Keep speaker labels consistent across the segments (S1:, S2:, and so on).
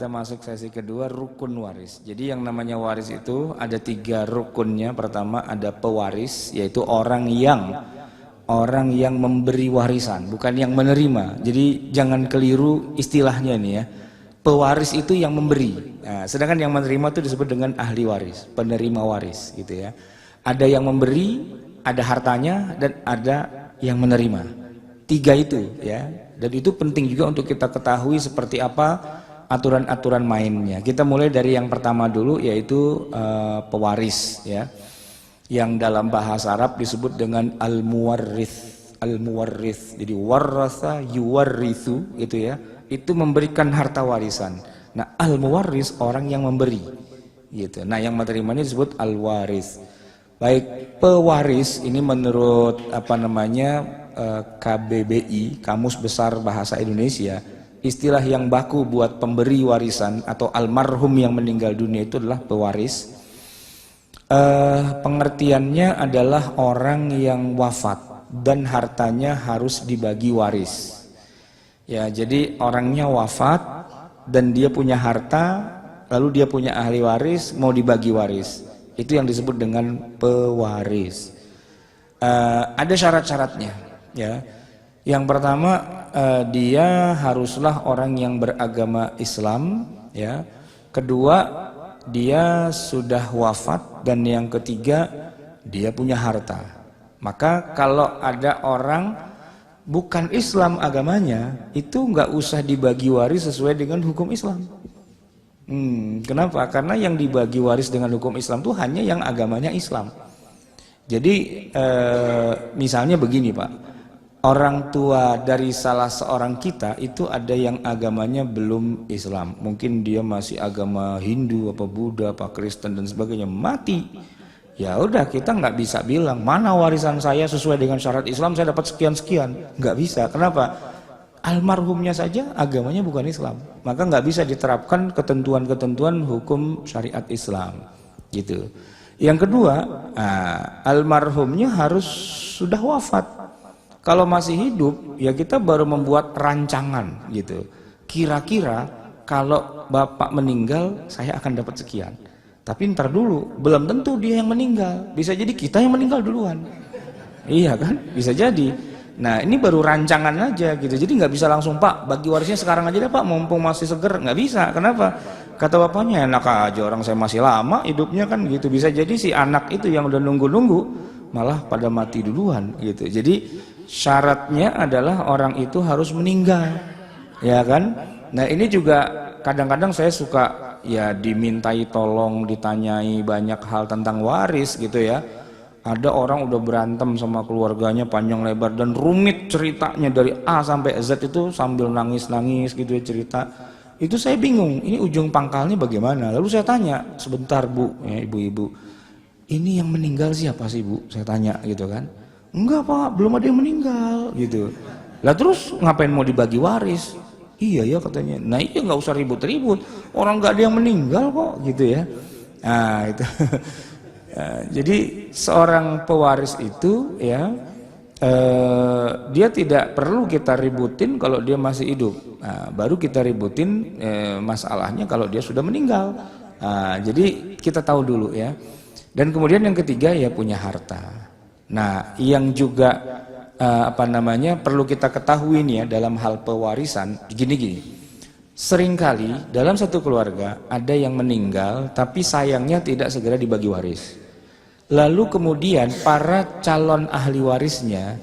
S1: kita masuk sesi kedua, rukun waris. Jadi yang namanya waris itu ada 3 rukunnya. Pertama ada pewaris, yaitu orang yang memberi warisan, bukan yang menerima. Jadi jangan keliru istilahnya nih ya. Pewaris itu yang memberi. Nah, sedangkan yang menerima itu disebut dengan ahli waris, penerima waris gitu ya. Ada yang memberi, ada hartanya, dan ada yang menerima. 3 itu ya. Dan itu penting juga untuk kita ketahui seperti apa aturan-aturan mainnya. Kita mulai dari yang pertama dulu, yaitu pewaris ya. Yang dalam bahasa Arab disebut dengan al-muwarrits. Al-muwarrits. Jadi warratha yuwarrithu gitu ya. Itu memberikan harta warisan. Nah, al-muwarris orang yang memberi gitu. Nah, yang menerimanya disebut al-waris. Baik, pewaris ini menurut KBBI, Kamus Besar Bahasa Indonesia, istilah yang baku buat pemberi warisan atau almarhum yang meninggal dunia itu adalah pewaris. Pengertiannya adalah orang yang wafat dan hartanya harus dibagi waris. Ya, jadi orangnya wafat dan dia punya harta, lalu dia punya ahli waris, mau dibagi waris. Itu yang disebut dengan pewaris. Ada syarat-syaratnya, ya. Yang pertama, dia haruslah orang yang beragama Islam, ya. Kedua, dia sudah wafat, dan yang ketiga, dia punya harta. Maka kalau ada orang bukan Islam agamanya, itu nggak usah dibagi waris sesuai dengan hukum Islam. Kenapa? Karena yang dibagi waris dengan hukum Islam itu hanya yang agamanya Islam. Jadi misalnya begini Pak, orang tua dari salah seorang kita itu ada yang agamanya belum Islam, mungkin dia masih agama Hindu, apa Buddha, apa Kristen dan sebagainya, mati. Ya udah, kita nggak bisa bilang mana warisan saya sesuai dengan syarat Islam, saya dapat sekian-sekian. Nggak bisa. Kenapa? Almarhumnya saja agamanya bukan Islam, maka nggak bisa diterapkan ketentuan-ketentuan hukum syariat Islam gitu. Yang kedua, almarhumnya harus sudah wafat. Kalau masih hidup, ya kita baru membuat rancangan gitu. Kira-kira kalau bapak meninggal, saya akan dapat sekian. Tapi ntar dulu, belum tentu dia yang meninggal. Bisa jadi kita yang meninggal duluan. Iya kan? Bisa jadi. Nah, ini baru rancangan aja gitu. Jadi nggak bisa langsung, Pak, bagi warisnya sekarang aja deh Pak, mumpung masih seger. Nggak bisa. Kenapa? Kata bapaknya, enak aja orang saya masih lama hidupnya kan gitu. Bisa jadi si anak itu yang udah nunggu-nunggu malah pada mati duluan gitu. Jadi syaratnya adalah orang itu harus meninggal, ya kan? Nah, ini juga kadang-kadang saya suka ya dimintai tolong, ditanyai banyak hal tentang waris gitu ya. Ada orang udah berantem sama keluarganya panjang lebar dan rumit ceritanya dari A sampai Z itu sambil nangis-nangis gitu ya cerita. Itu saya bingung, ini ujung pangkalnya bagaimana? Lalu saya tanya, sebentar Bu, ya ibu-ibu, ini yang meninggal siapa sih Bu? Saya tanya gitu kan. Enggak Pak, belum ada yang meninggal gitu. Lah terus ngapain mau dibagi waris? Iya ya katanya. Nah iya nggak usah ribut-ribut, orang nggak ada yang meninggal kok gitu ya. Nah itu. Jadi seorang pewaris itu ya dia tidak perlu kita ributin kalau dia masih hidup. Nah, baru kita ributin masalahnya kalau dia sudah meninggal. Nah, jadi kita tahu dulu ya. Dan kemudian yang ketiga ya punya harta. Nah, yang juga perlu kita ketahui nih ya dalam hal pewarisan gini-gini. Seringkali dalam satu keluarga ada yang meninggal tapi sayangnya tidak segera dibagi waris. Lalu kemudian para calon ahli warisnya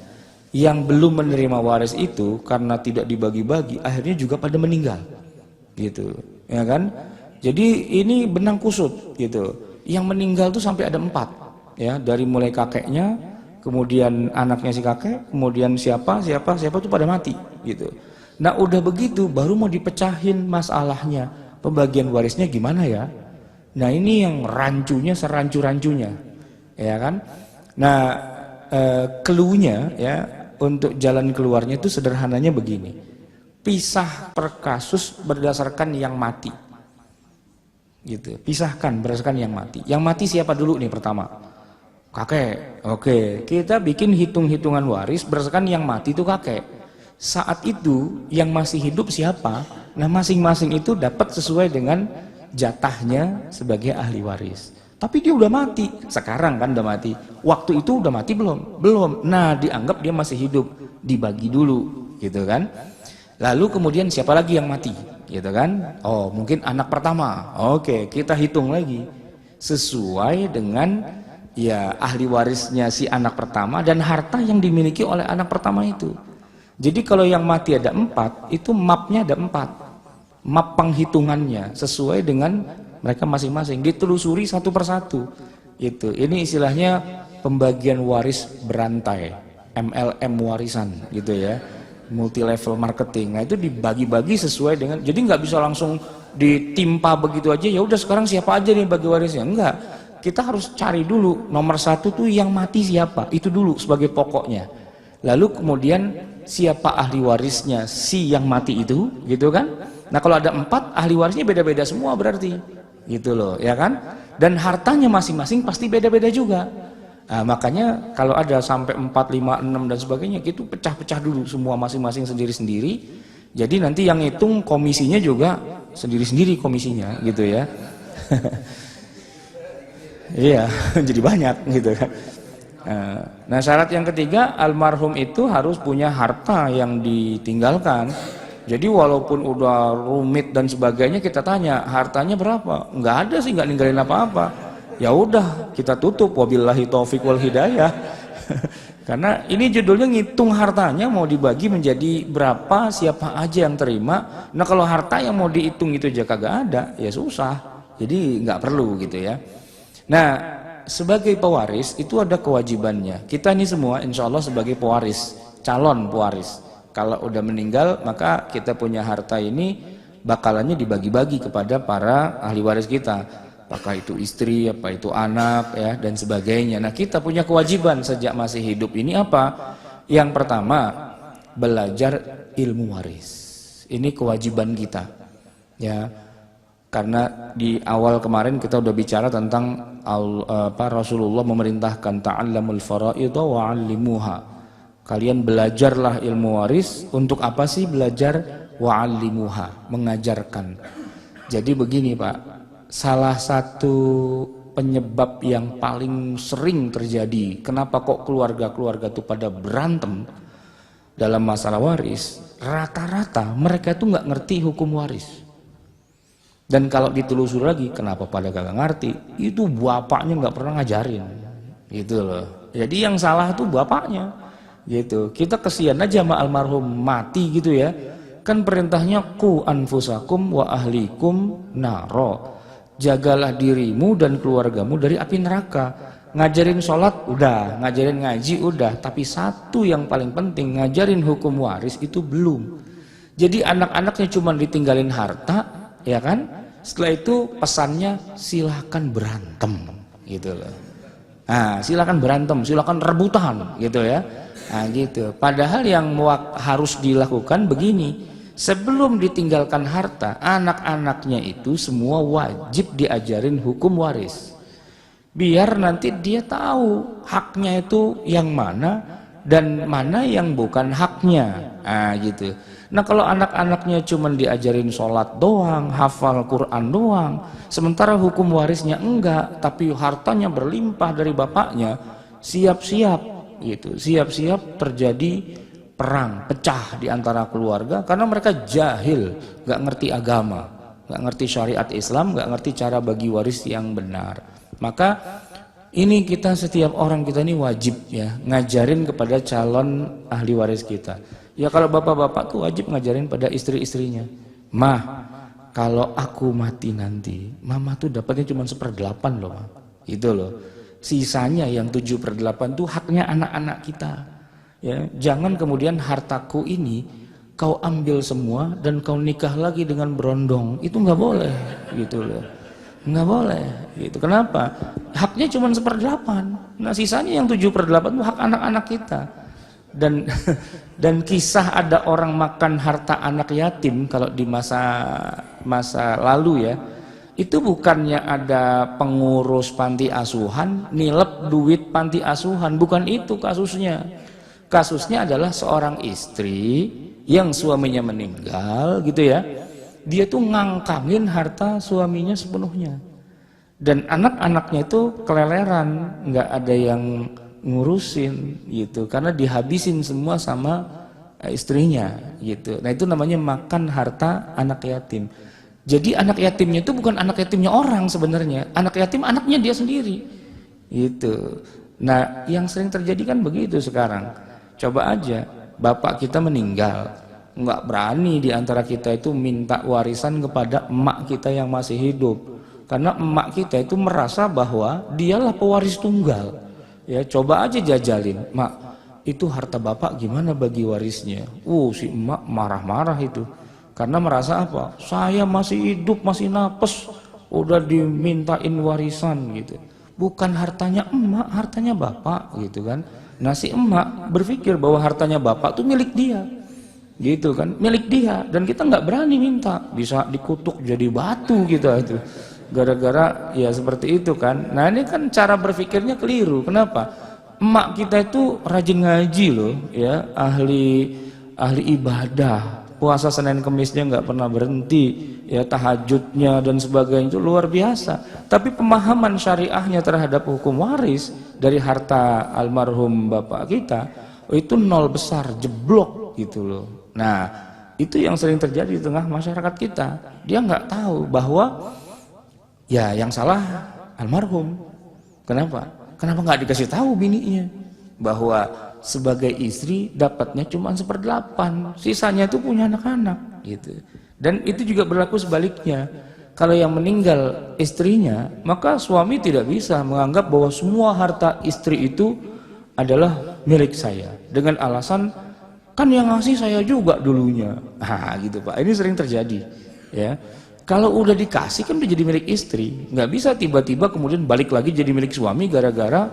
S1: yang belum menerima waris itu karena tidak dibagi-bagi akhirnya juga pada meninggal gitu ya kan. Jadi ini benang kusut gitu. Yang meninggal tuh sampai ada 4 ya, dari mulai kakeknya, kemudian anaknya si kakek, kemudian siapa tuh pada mati gitu. Nah udah begitu baru mau dipecahin masalahnya, pembagian warisnya gimana ya. Nah ini yang rancunya serancu-rancunya ya kan. Nah cluenya ya untuk jalan keluarnya itu sederhananya begini, pisah per kasus berdasarkan yang mati gitu. Pisahkan berdasarkan yang mati. Yang mati siapa dulu nih pertama? Kakek. Oke, kita bikin hitung-hitungan waris berdasarkan yang mati itu kakek. Saat itu yang masih hidup siapa? Nah, masing-masing itu dapat sesuai dengan jatahnya sebagai ahli waris. Tapi dia udah mati, sekarang kan udah mati. Waktu itu udah mati belum? Belum. Nah, dianggap dia masih hidup, dibagi dulu, gitu kan? Lalu kemudian siapa lagi yang mati, gitu kan? Oh, mungkin anak pertama. Oke, kita hitung lagi sesuai dengan ya ahli warisnya si anak pertama dan harta yang dimiliki oleh anak pertama itu. Jadi kalau yang mati ada 4, itu mapnya ada 4, map penghitungannya sesuai dengan mereka masing-masing, ditelusuri satu persatu. Ini istilahnya pembagian waris berantai, MLM warisan gitu ya, multi level marketing. Nah itu dibagi-bagi sesuai dengan, jadi nggak bisa langsung ditimpa begitu aja. Ya udah sekarang siapa aja nih bagi warisnya? Enggak, kita harus cari dulu nomor 1 tuh yang mati siapa, itu dulu sebagai pokoknya. Lalu kemudian siapa ahli warisnya si yang mati itu, gitu kan? Nah kalau ada 4, ahli warisnya beda-beda semua berarti, gitu loh, ya kan? Dan hartanya masing-masing pasti beda-beda juga. Nah, makanya kalau ada sampai 4, 5, 6 dan sebagainya, gitu pecah-pecah dulu semua masing-masing sendiri-sendiri. Jadi nanti yang hitung komisinya juga sendiri-sendiri komisinya, gitu ya. Iya, jadi banyak gitu kan. Nah syarat yang ketiga, almarhum itu harus punya harta yang ditinggalkan. Jadi walaupun udah rumit dan sebagainya, kita tanya hartanya berapa, nggak ada sih, nggak ninggalin apa-apa. Ya udah kita tutup, wabillahi taufik wal hidayah. Karena ini judulnya ngitung hartanya mau dibagi menjadi berapa, siapa aja yang terima. Nah kalau harta yang mau dihitung itu aja kagak ada, ya susah. Jadi nggak perlu gitu ya. Nah sebagai pewaris itu ada kewajibannya. Kita ini semua insya Allah sebagai pewaris, calon pewaris. Kalau udah meninggal maka kita punya harta ini bakalannya dibagi-bagi kepada para ahli waris kita. Apakah itu istri, apa itu anak ya dan sebagainya. Nah kita punya kewajiban sejak masih hidup ini apa? Yang pertama, belajar ilmu waris. Ini kewajiban kita. Ya. Karena di awal kemarin kita udah bicara tentang Rasulullah memerintahkan ta'allamul fara'idha wa'allimuha. Kalian belajarlah ilmu waris. Untuk apa sih belajar? Wa'allimuha, mengajarkan. Jadi begini Pak, salah satu penyebab yang paling sering terjadi, kenapa kok keluarga-keluarga itu pada berantem dalam masalah waris, rata-rata mereka itu nggak ngerti hukum waris. Dan kalau ditelusuri lagi, kenapa pada kagak ngerti? Itu bapaknya nggak pernah ngajarin, gitu loh. Jadi yang salah tuh bapaknya, gitu. Kita kesian aja sama almarhum mati gitu ya. Kan perintahnya ku anfusakum wa ahlikum naro. Jagalah dirimu dan keluargamu dari api neraka. Ngajarin sholat udah, ngajarin ngaji udah, tapi satu yang paling penting, ngajarin hukum waris itu belum. Jadi anak-anaknya cuma ditinggalin harta, ya kan? Setelah itu pesannya silahkan berantem, gitu loh. Nah, silahkan berantem, silahkan rebutan, gitu ya. Nah, gitu. Padahal yang harus dilakukan begini, sebelum ditinggalkan harta, anak-anaknya itu semua wajib diajarin hukum waris. Biar nanti dia tahu haknya itu yang mana dan mana yang bukan haknya. Nah, gitu. Nah kalau anak-anaknya cuma diajarin sholat doang, hafal Quran doang, sementara hukum warisnya enggak, tapi hartanya berlimpah dari bapaknya, siap-siap gitu, siap-siap terjadi perang, pecah di antara keluarga karena mereka jahil, nggak ngerti agama, nggak ngerti syariat Islam, nggak ngerti cara bagi waris yang benar. Maka ini kita, setiap orang kita ini wajib ya ngajarin kepada calon ahli waris kita. Ya kalau bapak-bapak tuh wajib ngajarin pada istri-istrinya. Mah, kalau aku mati nanti, mama tuh dapatnya cuma 1/8 loh, Ma. Gitu loh. Sisanya yang 7/8 tuh haknya anak-anak kita. Ya, jangan kemudian hartaku ini kau ambil semua dan kau nikah lagi dengan berondong. Itu nggak boleh, gitu loh. Nggak boleh, gitu. Kenapa? Haknya cuma 1/8. Nah sisanya yang 7/8 itu hak anak-anak kita. Dan kisah ada orang makan harta anak yatim kalau di masa lalu ya, itu bukannya ada pengurus panti asuhan nilep duit panti asuhan, bukan itu kasusnya. Kasusnya adalah seorang istri yang suaminya meninggal gitu ya, dia tuh ngangkangin harta suaminya sepenuhnya. Dan anak-anaknya itu keleleran, nggak ada yang ngurusin gitu, karena dihabisin semua sama istrinya gitu. Nah itu namanya makan harta anak yatim. Jadi anak yatimnya itu bukan anak yatimnya orang sebenarnya, anak yatim anaknya dia sendiri gitu. Nah yang sering terjadi kan begitu sekarang. Coba aja bapak kita meninggal, nggak berani diantara kita itu minta warisan kepada emak kita yang masih hidup, karena emak kita itu merasa bahwa dialah pewaris tunggal. Ya coba aja jajalin, mak itu harta bapak gimana bagi warisnya. Si emak marah-marah itu, karena merasa apa? Saya masih hidup, masih napes, udah dimintain warisan gitu. Bukan hartanya emak, hartanya bapak gitu kan. Nah si emak berpikir bahwa hartanya bapak tuh milik dia gitu kan, milik dia, dan kita nggak berani minta, bisa dikutuk jadi batu kita itu gara-gara ya seperti itu kan. Nah ini kan cara berpikirnya keliru. Kenapa? Emak kita itu rajin ngaji loh ya, ahli ibadah, puasa Senin Kemisnya nggak pernah berhenti ya, tahajudnya dan sebagainya itu luar biasa. Tapi pemahaman syariahnya terhadap hukum waris dari harta almarhum bapak kita itu nol besar, jeblok gitu loh. Nah itu yang sering terjadi di tengah masyarakat kita. Dia nggak tahu bahwa ya yang salah almarhum. Kenapa? Kenapa nggak dikasih tahu bininya bahwa sebagai istri dapatnya cuma 1/8, sisanya itu punya anak-anak gitu. Dan itu juga berlaku sebaliknya. Kalau yang meninggal istrinya, maka suami tidak bisa menganggap bahwa semua harta istri itu adalah milik saya dengan alasan kan yang ngasih saya juga dulunya. Nah gitu Pak, ini sering terjadi ya. Kalau udah dikasih kan udah jadi milik istri, nggak bisa tiba-tiba kemudian balik lagi jadi milik suami gara-gara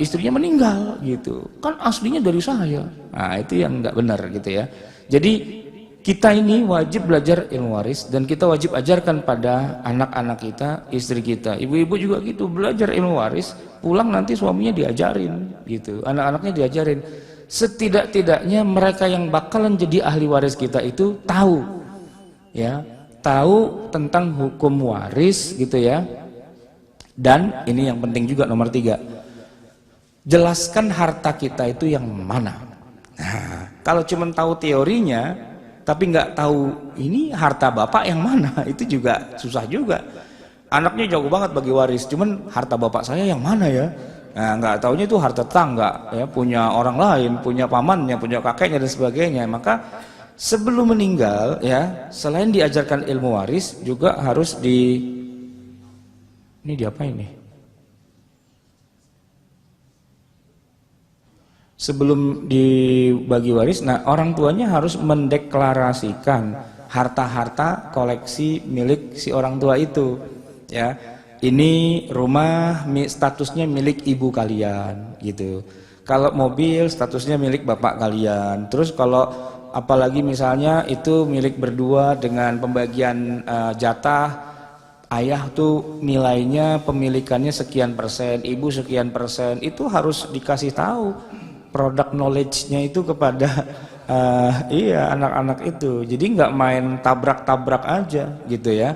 S1: istrinya meninggal gitu. Kan aslinya dari saya. Nah itu yang nggak benar gitu ya. Jadi kita ini wajib belajar ilmu waris dan kita wajib ajarkan pada anak-anak kita, istri kita, ibu-ibu juga gitu, belajar ilmu waris. Pulang nanti suaminya diajarin gitu, anak-anaknya diajarin. Setidak-tidaknya mereka yang bakalan jadi ahli waris kita itu tahu ya, tahu tentang hukum waris gitu ya. Dan ini yang penting juga nomor 3, jelaskan harta kita itu yang mana. Nah, kalau cuma tahu teorinya tapi nggak tahu ini harta bapak yang mana, itu juga susah juga. Anaknya jago banget bagi waris, cuman harta bapak saya yang mana ya? Nah, nggak taunya itu harta tetangga ya, punya orang lain, punya pamannya, punya kakeknya dan sebagainya. Maka sebelum meninggal ya, selain diajarkan ilmu waris juga harus ini diapa ini? Sebelum dibagi waris, nah orang tuanya harus mendeklarasikan harta-harta koleksi milik si orang tua itu ya. Ini rumah statusnya milik ibu kalian gitu. Kalau mobil statusnya milik bapak kalian. Terus kalau apalagi misalnya itu milik berdua dengan pembagian jatah, ayah tuh nilainya pemilikannya sekian persen, ibu sekian persen, itu harus dikasih tahu product knowledge-nya itu kepada iya anak-anak itu. Jadi nggak main tabrak-tabrak aja gitu ya.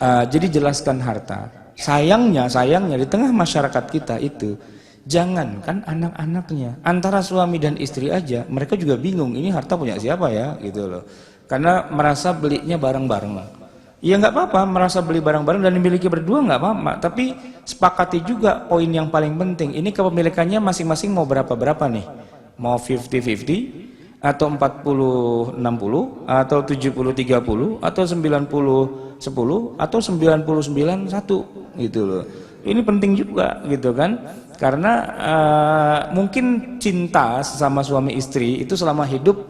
S1: Jadi jelaskan harta. Sayangnya di tengah masyarakat kita itu, jangankan anak-anaknya, antara suami dan istri aja mereka juga bingung ini harta punya siapa ya gitu loh. Karena merasa belinya bareng-bareng. Ya nggak apa-apa merasa beli bareng-bareng dan dimiliki berdua nggak apa-apa, tapi sepakati juga poin yang paling penting. Ini kepemilikannya masing-masing mau berapa-berapa nih? Mau 50-50 atau 40-60 atau 70-30 atau 90-10 atau 99-1 gitu loh. Ini penting juga gitu kan, karena mungkin cinta sesama suami istri itu selama hidup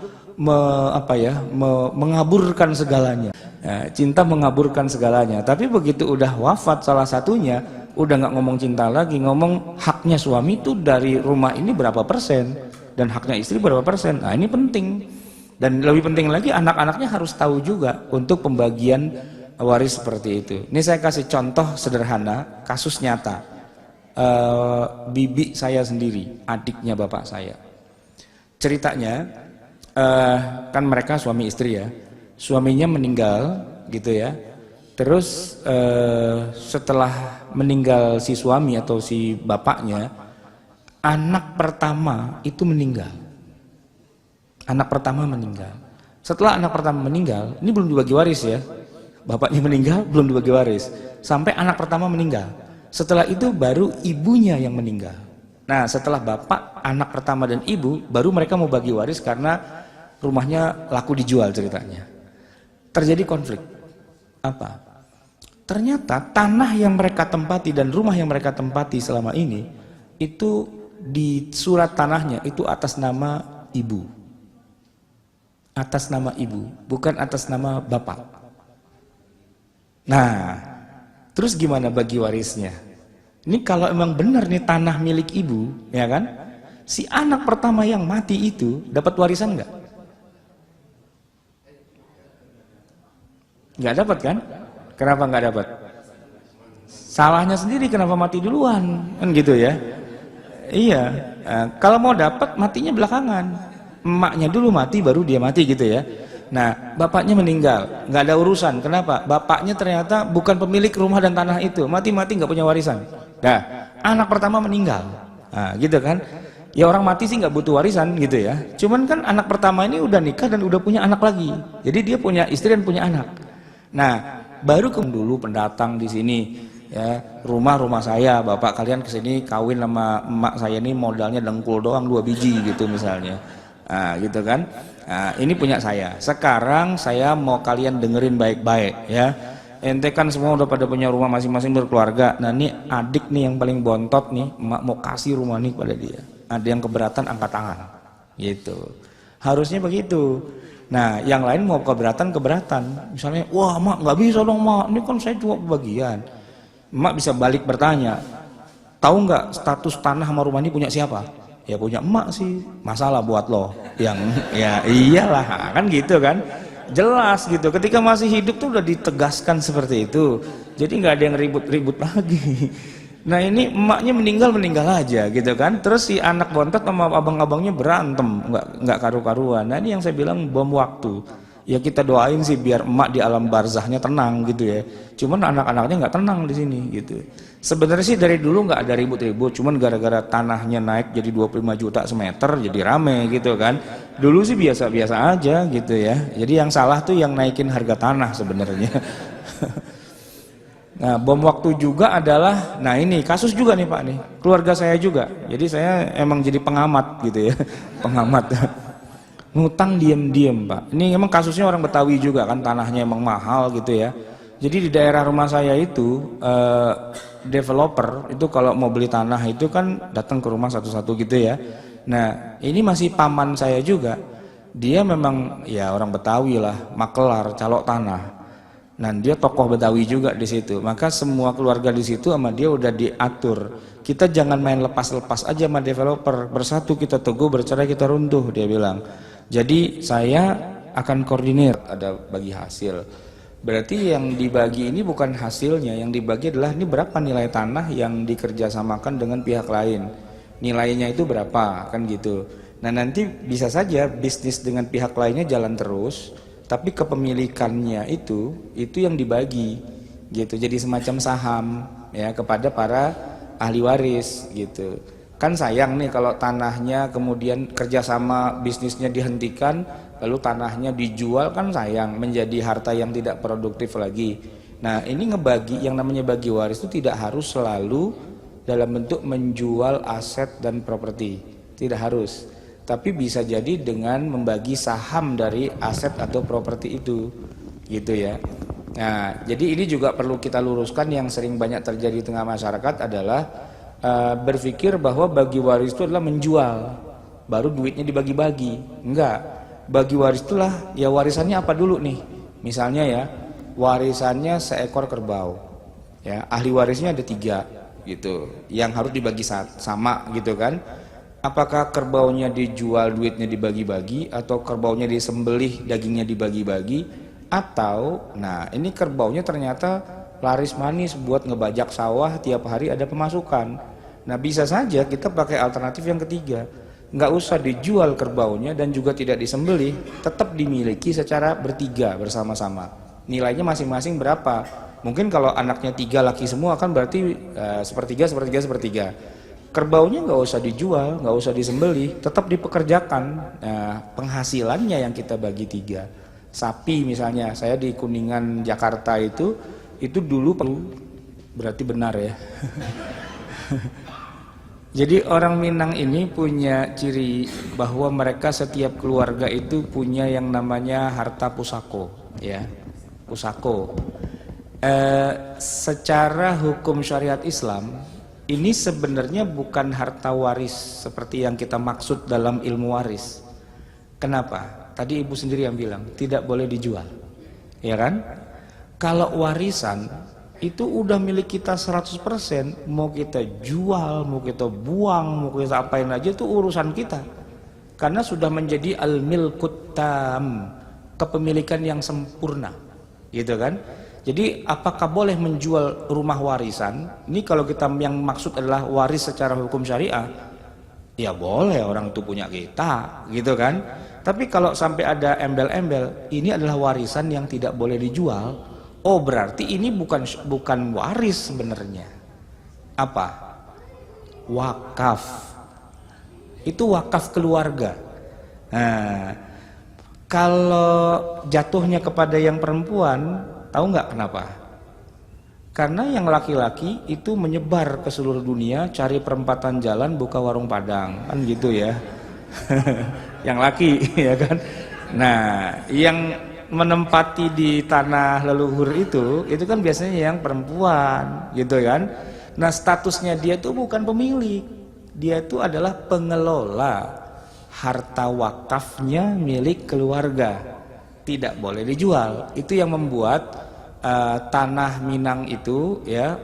S1: mengaburkan segalanya. Cinta mengaburkan segalanya, tapi begitu udah wafat salah satunya, udah nggak ngomong cinta lagi, ngomong haknya suami itu dari rumah ini berapa persen dan haknya istri berapa persen. Nah ini penting, dan lebih penting lagi anak-anaknya harus tahu juga untuk pembagian waris seperti itu. Ini saya kasih contoh sederhana, kasus nyata. Bibi saya sendiri, adiknya bapak saya. Ceritanya kan mereka suami istri ya, suaminya meninggal gitu ya. Terus setelah meninggal si suami atau si bapaknya, anak pertama itu meninggal. Anak pertama meninggal. Setelah anak pertama meninggal, ini belum dibagi waris ya. Bapaknya meninggal, belum dibagi waris. Sampai anak pertama meninggal. Setelah itu baru ibunya yang meninggal. Nah, setelah bapak, anak pertama dan ibu, baru mereka mau bagi waris karena rumahnya laku dijual ceritanya. Terjadi konflik. Apa? Ternyata tanah yang mereka tempati dan rumah yang mereka tempati selama ini itu di surat tanahnya itu atas nama ibu. Atas nama ibu, bukan atas nama bapak. Nah, terus gimana bagi warisnya? Ini kalau emang benar nih tanah milik ibu, ya kan? Si anak pertama yang mati itu dapat warisan nggak? Nggak dapat kan? Kenapa nggak dapat? Salahnya sendiri, kenapa mati duluan, kan gitu ya? Iya. Kalau mau dapat matinya belakangan. Emaknya dulu mati, baru dia mati gitu ya. Nah, bapaknya meninggal, nggak ada urusan. Kenapa? Bapaknya ternyata bukan pemilik rumah dan tanah itu, mati-mati nggak punya warisan. Nah, anak pertama meninggal, nah, gitu kan? Ya orang mati sih nggak butuh warisan gitu ya. Cuman kan anak pertama ini udah nikah dan udah punya anak lagi. Jadi dia punya istri dan punya anak. Nah, baru dulu pendatang di sini ya, rumah saya, bapak kalian kesini kawin sama emak saya ini modalnya dengkul doang 2 biji gitu misalnya. Nah, gitu kan. Nah, ini punya saya. Sekarang saya mau kalian dengerin baik-baik ya. Ente kan semua udah pada punya rumah masing-masing berkeluarga. Nah, ini adik nih yang paling bontot nih, emak mau kasih rumah nih pada dia. Ada yang keberatan angkat tangan. Gitu. Harusnya begitu. Nah, yang lain mau keberatan. Misalnya, wah mak nggak bisa dong mak, ini kan saya cuma bagian. Mak bisa balik bertanya, tahu nggak status tanah sama rumah ini punya siapa? Ya punya emak sih. Masalah buat lo. Yang ya iyalah kan gitu kan. Jelas gitu. Ketika masih hidup tuh udah ditegaskan seperti itu. Jadi nggak ada yang ribut-ribut lagi. Nah ini emaknya meninggal aja gitu kan. Terus si anak bontot sama abang-abangnya berantem, nggak karu-karuan. Nah ini yang saya bilang bom waktu. Ya kita doain sih biar emak di alam barzahnya tenang gitu ya. Cuman anak-anaknya nggak tenang di sini gitu. Sebenarnya sih dari dulu nggak ada ribut-ribut. Cuman gara-gara tanahnya naik jadi 25 juta semeter jadi rame gitu kan. Dulu sih biasa-biasa aja gitu ya. Jadi yang salah tuh yang naikin harga tanah sebenarnya. Nah, bom waktu juga adalah, nah ini kasus juga nih Pak nih, keluarga saya juga. Jadi saya emang jadi pengamat gitu ya, pengamat. Ngutang diem-diem Pak. Ini emang kasusnya orang Betawi juga kan, tanahnya emang mahal gitu ya. Jadi di daerah rumah saya itu, developer itu kalau mau beli tanah itu kan datang ke rumah satu-satu gitu ya. Nah, ini masih paman saya juga. Dia memang ya orang Betawi lah, makelar, calok tanah. Nah dia tokoh Betawi juga di situ, maka semua keluarga di situ sama dia udah diatur. Kita jangan main lepas-lepas aja sama developer. Bersatu kita teguh, bercerai kita runtuh, dia bilang. Jadi saya akan koordinir, ada bagi hasil. Berarti yang dibagi ini bukan hasilnya, yang dibagi adalah ini berapa nilai tanah yang dikerjasamakan dengan pihak lain. Nilainya itu berapa, kan gitu. Nah nanti bisa saja bisnis dengan pihak lainnya jalan terus. Tapi kepemilikannya itu yang dibagi gitu. Jadi semacam saham ya kepada para ahli waris gitu. Kan sayang nih kalau tanahnya kemudian kerjasama bisnisnya dihentikan, lalu tanahnya dijual, kan sayang, menjadi harta yang tidak produktif lagi. Nah ini ngebagi, yang namanya bagi waris itu tidak harus selalu dalam bentuk menjual aset dan properti, tidak harus. Tapi bisa jadi dengan membagi saham dari aset atau properti itu gitu ya. Nah jadi ini juga perlu kita luruskan, yang sering banyak terjadi di tengah masyarakat adalah berpikir bahwa bagi waris itu adalah menjual baru duitnya dibagi-bagi. Enggak, bagi waris itulah ya warisannya apa dulu nih. Misalnya ya warisannya seekor kerbau ya, ahli warisnya ada 3 gitu yang harus dibagi sama gitu kan. Apakah kerbaunya dijual duitnya dibagi-bagi, atau kerbaunya disembelih dagingnya dibagi-bagi, atau nah ini kerbaunya ternyata laris manis buat ngebajak sawah tiap hari ada pemasukan. Nah bisa saja kita pakai alternatif yang ketiga. nggak usah dijual kerbaunya dan juga tidak disembelih, tetap dimiliki secara bertiga bersama-sama. Nilainya masing-masing berapa? Mungkin kalau anaknya 3 laki semua kan berarti sepertiga, sepertiga, sepertiga. Kerbaunya nggak usah dijual, nggak usah disembelih, tetap dipekerjakan. Nah, penghasilannya yang kita bagi 3. Sapi misalnya, saya di Kuningan Jakarta itu dulu berarti benar ya. Jadi orang Minang ini punya ciri bahwa mereka setiap keluarga itu punya yang namanya harta pusako, ya, pusako. Secara hukum syariat Islam ini sebenarnya bukan harta waris seperti yang kita maksud dalam ilmu waris. Kenapa? Tadi ibu sendiri yang bilang tidak boleh dijual, ya kan? Kalau warisan itu udah milik kita 100%, mau kita jual, mau kita buang, mau kita apain aja itu urusan kita. Karena sudah menjadi al-milkut tam, kepemilikan yang sempurna. Gitu kan? Jadi apakah boleh menjual rumah warisan? Ini kalau kita yang maksud adalah waris secara hukum syariah, ya boleh, orang itu punya kita, gitu kan? Tapi kalau sampai ada embel-embel, ini adalah warisan yang tidak boleh dijual. Oh, berarti ini bukan waris sebenarnya. Apa? Wakaf. Itu wakaf keluarga. Nah, kalau jatuhnya kepada yang perempuan, tahu nggak kenapa? Karena yang laki-laki itu menyebar ke seluruh dunia, cari perempatan jalan, buka warung Padang, kan gitu ya. Yang laki, ya kan? Nah, yang menempati di tanah leluhur itu kan biasanya yang perempuan, gitu kan? Nah, statusnya dia itu bukan pemilik, dia itu adalah pengelola harta wakafnya milik keluarga, tidak boleh dijual. Itu yang membuat tanah Minang itu ya,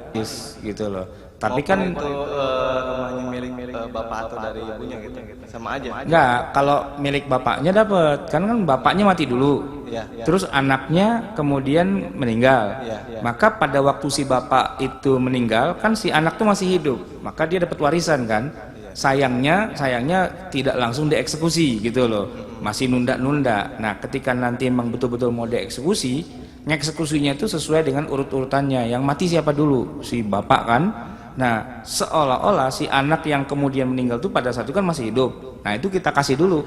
S1: gitu loh. Tapi kan
S2: itu rumahnya milik bapak atau dari ibunya gitu, sama aja.
S1: Enggak, kalau milik bapaknya dapat, kan bapaknya mati dulu,
S2: ya.
S1: Terus anaknya kemudian meninggal,
S2: ya.
S1: Maka pada waktu si bapak itu meninggal, kan si anak tuh masih hidup, maka dia dapat warisan kan. Sayangnya tidak langsung dieksekusi gitu loh, masih nunda-nunda. Nah, ketika nanti emang betul-betul mau dieksekusi, ngeksekusinya itu sesuai dengan urut-urutannya. Yang mati siapa dulu? Si bapak kan. Nah, seolah-olah si anak yang kemudian meninggal itu pada saat itu kan masih hidup. Nah, itu kita kasih dulu,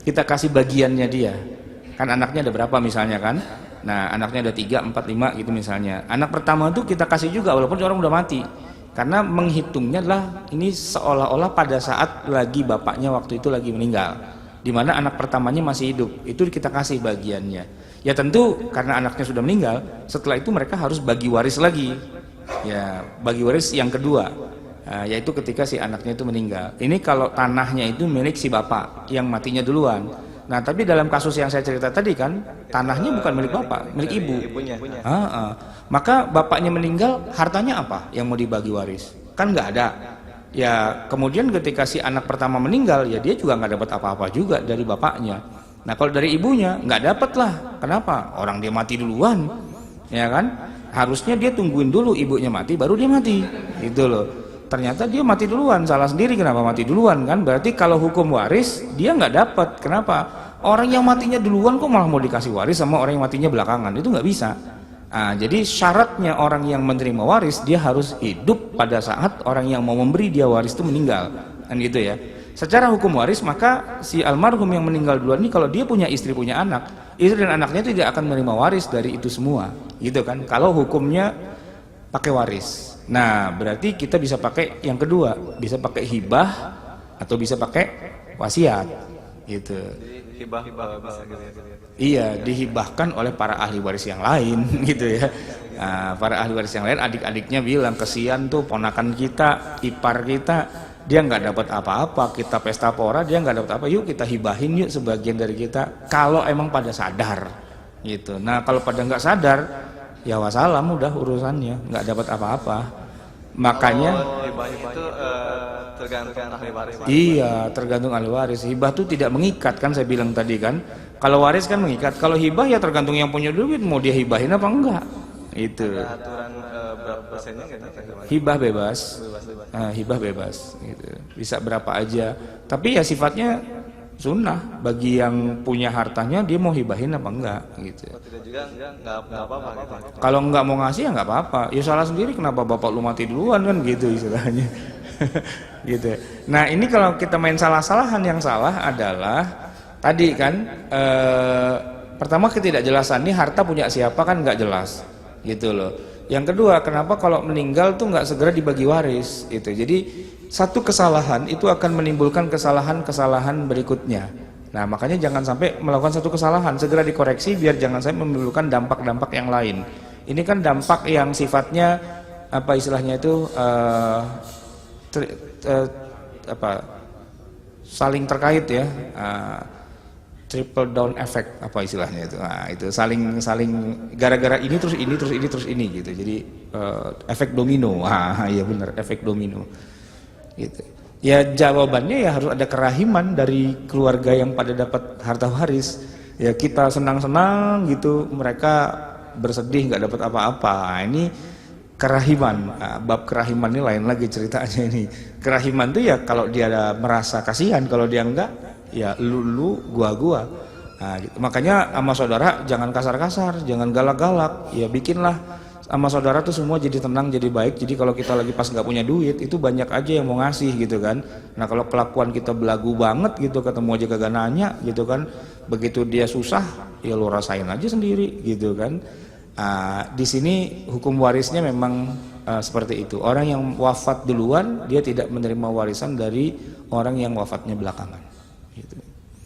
S1: kita kasih bagiannya dia. Kan anaknya ada berapa misalnya kan? Nah, anaknya ada 3, 4, 5 gitu misalnya. Anak pertama itu kita kasih juga walaupun orang udah mati. Karena menghitungnya adalah ini seolah-olah pada saat lagi bapaknya waktu itu lagi meninggal, di mana anak pertamanya masih hidup, itu kita kasih bagiannya. Ya tentu karena anaknya sudah meninggal, setelah itu mereka harus bagi waris lagi. Ya, bagi waris yang kedua, yaitu ketika si anaknya itu meninggal. Ini kalau tanahnya itu milik si bapak yang matinya duluan. Nah, tapi dalam kasus yang saya cerita tadi kan, tanahnya bukan milik bapak, milik ibu.
S2: Ibunya.
S1: Maka bapaknya meninggal, hartanya apa yang mau dibagi waris? Kan nggak ada. Ya, kemudian ketika si anak pertama meninggal, ya dia juga nggak dapat apa-apa juga dari bapaknya. Nah, kalau dari ibunya nggak dapat lah. Kenapa? Orang dia mati duluan, ya kan? Harusnya dia tungguin dulu ibunya mati, baru dia mati, gitu loh. Ternyata dia mati duluan, salah sendiri kenapa mati duluan kan? Berarti kalau hukum waris dia nggak dapat. Kenapa? Orang yang matinya duluan kok malah mau dikasih waris sama orang yang matinya belakangan? Itu nggak bisa. Nah, jadi syaratnya orang yang menerima waris dia harus hidup pada saat orang yang mau memberi dia waris itu meninggal, kan gitu ya. Secara hukum waris maka si almarhum yang meninggal duluan ini kalau dia punya istri punya anak, istri dan anaknya tidak akan menerima waris dari itu semua, gitu kan? Kalau hukumnya pakai waris. Nah, berarti kita bisa pakai yang kedua, bisa pakai hibah atau bisa pakai wasiat, gitu.
S2: Hibah bisa gitu.
S1: Iya, dihibahkan oleh para ahli waris yang lain, gitu ya. Nah, para ahli waris yang lain, adik-adiknya bilang kesian tuh ponakan kita, ipar kita, dia nggak dapat apa-apa, kita pesta pora dia nggak dapat apa, yuk kita hibahin yuk sebagian dari kita. Kalau emang pada sadar, gitu. Nah, kalau pada nggak sadar, ya wassalam udah urusannya, nggak dapat apa-apa. Makanya
S2: hibah itu tergantung ahli waris.
S1: iya, tergantung ahli waris. Hibah itu tidak mengikat kan, saya bilang tadi kan. Kalau waris kan mengikat. Kalau hibah ya tergantung yang punya duit mau dia hibahin apa enggak. Itu.
S2: Ada aturan berapa persennya gitu?
S1: Hibah bebas.
S2: Bebas.
S1: Hibah bebas gitu. Bisa berapa aja. Tapi ya sifatnya sunnah bagi yang punya hartanya, dia mau hibahin apa enggak gitu.
S2: Kalau tidak juga nggak apa-apa gitu.
S1: Kalau enggak mau ngasih ya enggak apa-apa. Ya salah sendiri, kenapa bapak lu mati duluan kan gitu istilahnya. Gitu. Nah, ini kalau kita main salah-salahan, yang salah adalah tadi kan pertama ketidakjelasan, ini harta punya siapa kan nggak jelas gitu loh. Yang kedua, kenapa kalau meninggal tuh nggak segera dibagi waris itu. Jadi satu kesalahan itu akan menimbulkan kesalahan-kesalahan berikutnya. Nah, makanya jangan sampai melakukan satu kesalahan, segera dikoreksi biar jangan sampai menimbulkan dampak-dampak yang lain. Ini kan dampak yang sifatnya apa istilahnya itu saling terkait ya. Triple down effect apa istilahnya itu. Nah, itu saling gara-gara ini terus ini terus ini terus ini gitu. Jadi efek domino. Iya benar, efek domino. Gitu. Ya jawabannya ya harus ada kerahiman dari keluarga yang pada dapat harta waris. Ya kita senang-senang gitu, mereka bersedih nggak dapat apa-apa. Ini kerahiman. Bab kerahiman ini lain lagi ceritanya ini. Kerahiman itu ya kalau dia merasa kasihan, kalau dia enggak ya lu gua. Nah, gitu. Makanya sama saudara jangan kasar-kasar, jangan galak-galak. Ya bikinlah sama saudara tuh semua jadi tenang, jadi baik. Jadi kalau kita lagi pas nggak punya duit, itu banyak aja yang mau ngasih gitu kan. Nah kalau kelakuan kita belagu banget gitu, ketemu aja kagak nanya gitu kan, begitu dia susah ya lo rasain aja sendiri gitu kan. Di sini hukum warisnya memang seperti itu. Orang yang wafat duluan dia tidak menerima warisan dari orang yang wafatnya belakangan gitu.